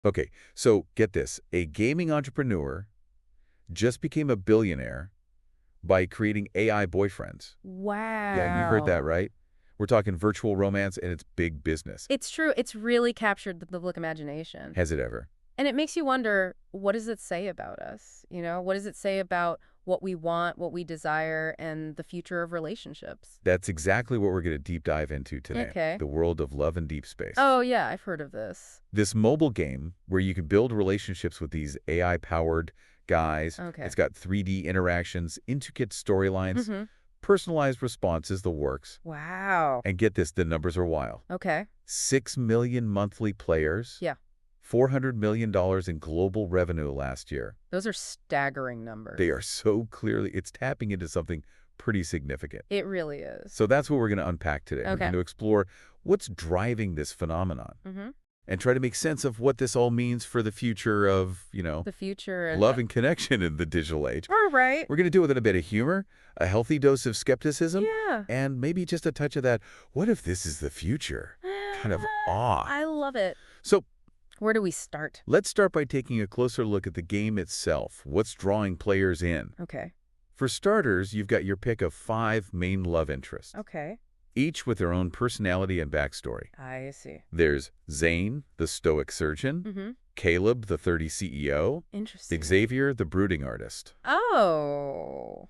Okay, so get this. A gaming entrepreneur just became a billionaire by creating AI boyfriends. Yeah, you heard that Wow. right. We're talking virtual romance, and it's big business. It's true. It's really captured the public imagination. Has it ever? And it makes you wonder, what does it say about us? What does it say about what we want, what we desire, and the future of relationships? That's exactly what we're going to deep dive into today. Okay. The world of love and deep space. Oh, yeah, I've heard of this. This mobile game where you can build relationships with these AI-powered guys. Okay. It's got 3D interactions, intricate storylines, Mm-hmm. personalized responses, the works. Wow. And get this, the numbers are wild. Okay. 6 million monthly players. Yeah. $400 million in global revenue last year. Those are staggering numbers. They are so clearly, it's tapping into something pretty significant. It really is. So that's what we're going to unpack today. We're Okay. going to explore what's driving this phenomenon Mm-hmm. and try to make sense of what this all means for the future of, The future and love and connection in the digital age. All right. We're going to do it with a bit of humor, a healthy dose of skepticism, Yeah. and maybe just a touch of that, what if this is the future? Kind of awe. I love it. So Where do we start? let's start by taking a closer look at the game itself. What's drawing players in? Okay. For starters, you've got your pick of 5 main love interests, Okay. each with their own personality and backstory. I see. There's Zane, the stoic surgeon, Mm-hmm. Caleb, the 30 CEO, Interesting. Xavier, the brooding artist. Oh.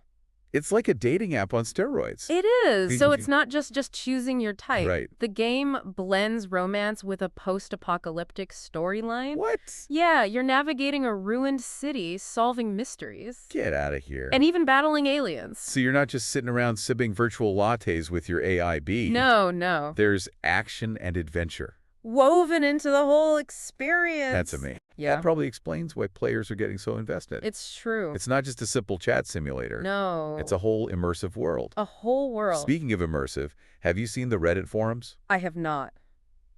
It's like a dating app on steroids. It is. So it's not just choosing your type. Right. The game blends romance with a post-apocalyptic storyline. What? Yeah, you're navigating a ruined city, solving mysteries, Get out of here. and even battling aliens. So you're not just sitting around sipping virtual lattes with your AIB. No, no. There's action and adventure. Woven into the whole experience. That's amazing. Yeah. That probably explains why players are getting so invested. It's true. It's not just a simple chat simulator. No. It's a whole immersive world. A whole world. Speaking of immersive, have you seen the Reddit forums? I have not.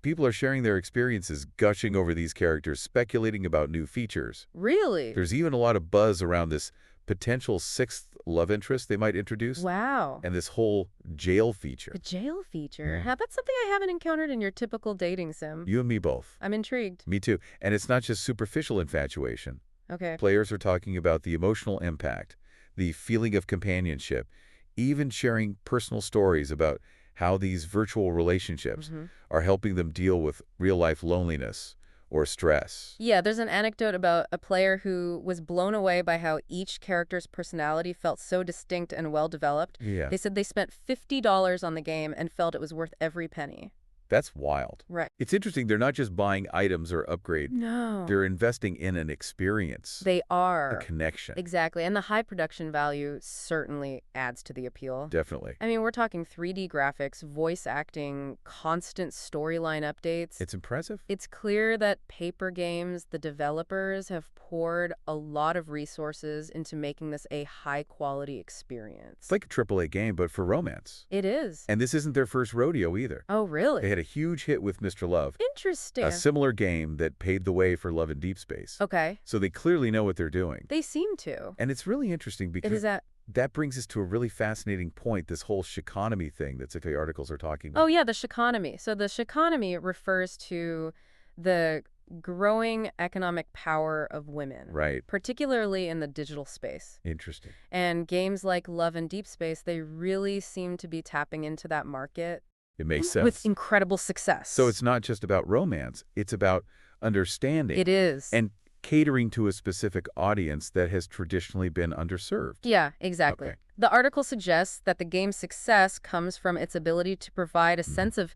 People are sharing their experiences, gushing over these characters, speculating about new features. Really? There's even a lot of buzz around this potential 6th love interest they might introduce, Wow. and this whole jail feature. The jail feature. Yeah. Now, that's something I haven't encountered in your typical dating sim. You and me both. I'm intrigued. Me too. And it's not just superficial infatuation. Okay. Players are talking about the emotional impact, the feeling of companionship, even sharing personal stories about how these virtual relationships Mhm. are helping them deal with real-life loneliness or stress. Yeah, there's an anecdote about a player who was blown away by how each character's personality felt so distinct and well-developed. Yeah, They said they spent $50 on the game and felt it was worth every penny. that's wild. Right. It's interesting. They're not just buying items or upgrade. No. They're investing in an experience, They a are. connection. Exactly. And the high production value certainly adds to the appeal. Definitely. I mean, we're talking 3D graphics, voice acting, constant storyline updates. It's impressive. It's clear that Paper Games, the developers, have poured a lot of resources into making this a high-quality experience. It's like a AAA game, but for romance. It is. And this isn't their first rodeo either. Oh, really? They had a huge hit with Mr. Love, Interesting. a similar game that paved the way for Love in Deep Space. Okay. So they clearly know what they're doing. They seem to. And it's really interesting It because is that. that brings us to a really fascinating point, this whole chiconomy thing that the articles are talking about. Oh, yeah, the chiconomy. So the chiconomy refers to the growing economic power of women. Right. Particularly in the digital space. Interesting. And games like Love and Deep Space, they really seem to be tapping into that market It makes sense. with incredible success. So it's not just about romance. It's about understanding. It is. And catering to a specific audience that has traditionally been underserved. Yeah, exactly. Okay. The article suggests that the game's success comes from its ability to provide a sense of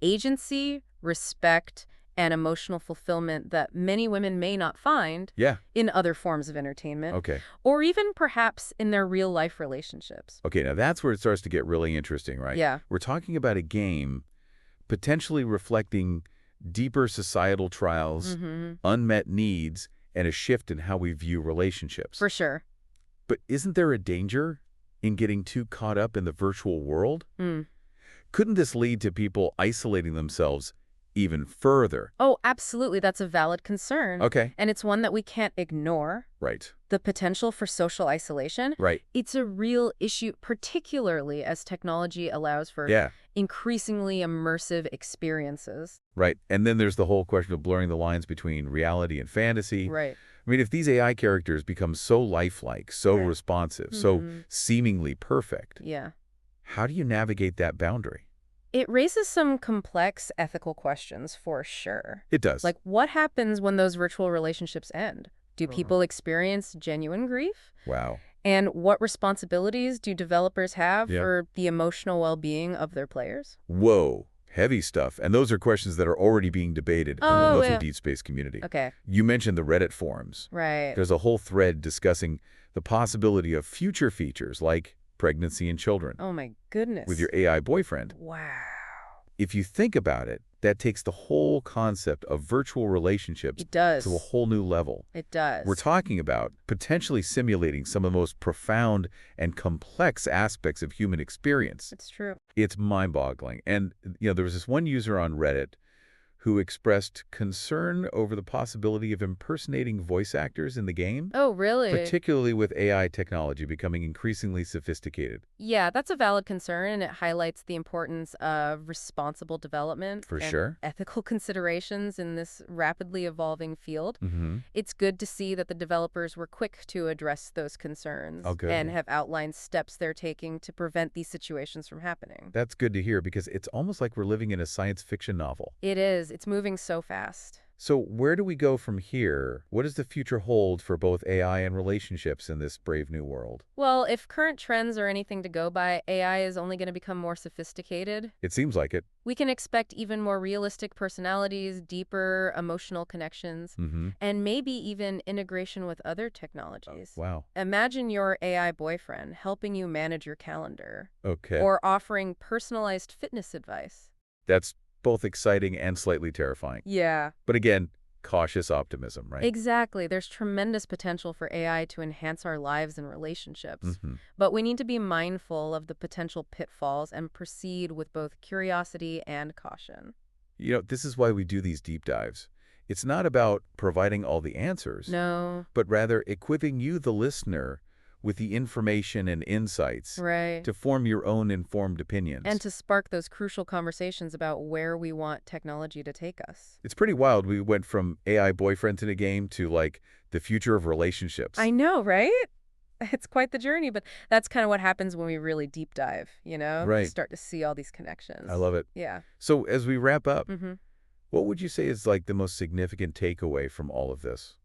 agency, respect, and emotional fulfillment that many women may not find Yeah. in other forms of entertainment, Okay. or even perhaps in their real-life relationships. Okay, now that's where it starts to get really interesting, right? Yeah. We're talking about a game potentially reflecting deeper societal trials, Mm-hmm. unmet needs, and a shift in how we view relationships. For sure. But isn't there a danger in getting too caught up in the virtual world? Mm. Couldn't this lead to people isolating themselves even further? Oh, absolutely. That's a valid concern. Okay. And it's one that we can't ignore. Right. The potential for social isolation, Right. it's a real issue, particularly as technology allows for Yeah. increasingly immersive experiences. Right. And then there's the whole question of blurring the lines between reality and fantasy. Right. I mean, if these AI characters become so lifelike, so responsive, so Mm-hmm. seemingly perfect, Yeah. how do you navigate that boundary? It raises some complex ethical questions for sure. It does. Like, what happens when those virtual relationships end? Do people experience genuine grief? Wow. And what responsibilities do developers have Yeah. for the emotional well-being of their players? Whoa. Heavy stuff. And those are questions that are already being debated in the Oh, local yeah. deep space community. Okay. You mentioned the Reddit forums. Right. There's a whole thread discussing the possibility of future features like pregnancy in children Oh, my goodness. with your AI boyfriend. Wow. If you think about it, that takes the whole concept of virtual relationships It does. to a whole new level. It does. We're talking about potentially simulating some of the most profound and complex aspects of human experience. It's true. It's mind-boggling. And, there was this one user on Reddit who expressed concern over the possibility of impersonating voice actors in the game, Oh, really? particularly with AI technology becoming increasingly sophisticated. Yeah, that's a valid concern, and it highlights the importance of responsible development For and sure. ethical considerations in this rapidly evolving field. Mm-hmm. It's good to see that the developers were quick to address those concerns Oh, good. and have outlined steps they're taking to prevent these situations from happening. That's good to hear because it's almost like we're living in a science fiction novel. It is. It's moving so fast. So where do we go from here? What does the future hold for both AI and relationships in this brave new world? Well, if current trends are anything to go by, AI is only going to become more sophisticated. It seems like it. We can expect even more realistic personalities, deeper emotional connections, Mm-hmm. and maybe even integration with other technologies. Wow. Imagine your AI boyfriend helping you manage your calendar Okay. or offering personalized fitness advice. That's both exciting and slightly terrifying. Yeah. But again, cautious optimism, right? Exactly. There's tremendous potential for AI to enhance our lives and relationships. Mm-hmm. But we need to be mindful of the potential pitfalls and proceed with both curiosity and caution. This is why we do these deep dives. It's not about providing all the answers, No. but rather equipping you, the listener, with the information and insights Right. to form your own informed opinions. And to spark those crucial conversations about where we want technology to take us. It's pretty wild. We went from AI boyfriends in a game to, like, the future of relationships. I know, right? It's quite the journey, but that's kind of what happens when we really deep dive, Right. Start to see all these connections. I love it. Yeah. So as we wrap up, Mm-hmm. what would you say is, like, the most significant takeaway from all of this?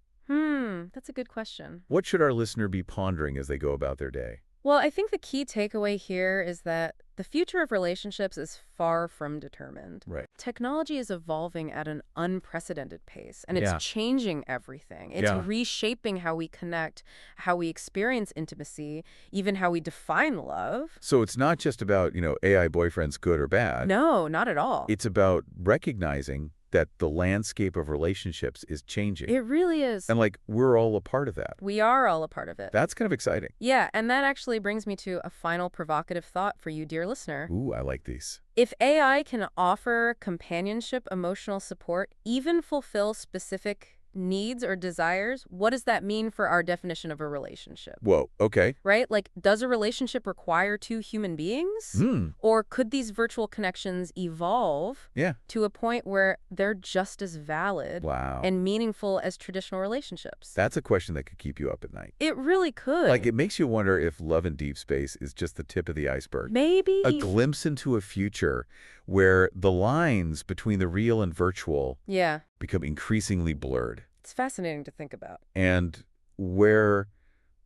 That's a good question. What should our listener be pondering as they go about their day? Well, I think the key takeaway here is that the future of relationships is far from determined. Right. Technology is evolving at an unprecedented pace, and it's Yeah. changing everything. It's Yeah. reshaping how we connect, how we experience intimacy, even how we define love. So it's not just about, AI boyfriends good or bad. No, not at all. It's about recognizing that the landscape of relationships is changing. It really is. And, like, we're all a part of that. We are all a part of it. That's kind of exciting. Yeah, and that actually brings me to a final provocative thought for you, dear listener. Ooh, I like these. If AI can offer companionship, emotional support, even fulfill specific needs or desires, what does that mean for our definition of a relationship? Whoa, okay. Right? Like, does a relationship require two human beings? Or could these virtual connections evolve Yeah. to a point where they're just as valid Wow. and meaningful as traditional relationships? That's a question that could keep you up at night. It really could. Like, it makes you wonder if love in deep space is just the tip of the iceberg. Maybe. A glimpse into a future where the lines between the real and virtual Yeah. become increasingly blurred, It's fascinating to think about. and where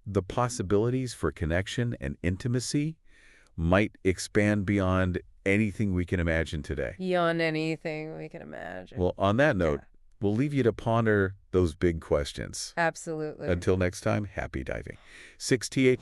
the possibilities for connection and intimacy might expand beyond anything we can imagine today. Beyond anything we can imagine. Well, on that note, Yeah. we'll leave you to ponder those big questions. Absolutely. Until next time, happy diving. 6th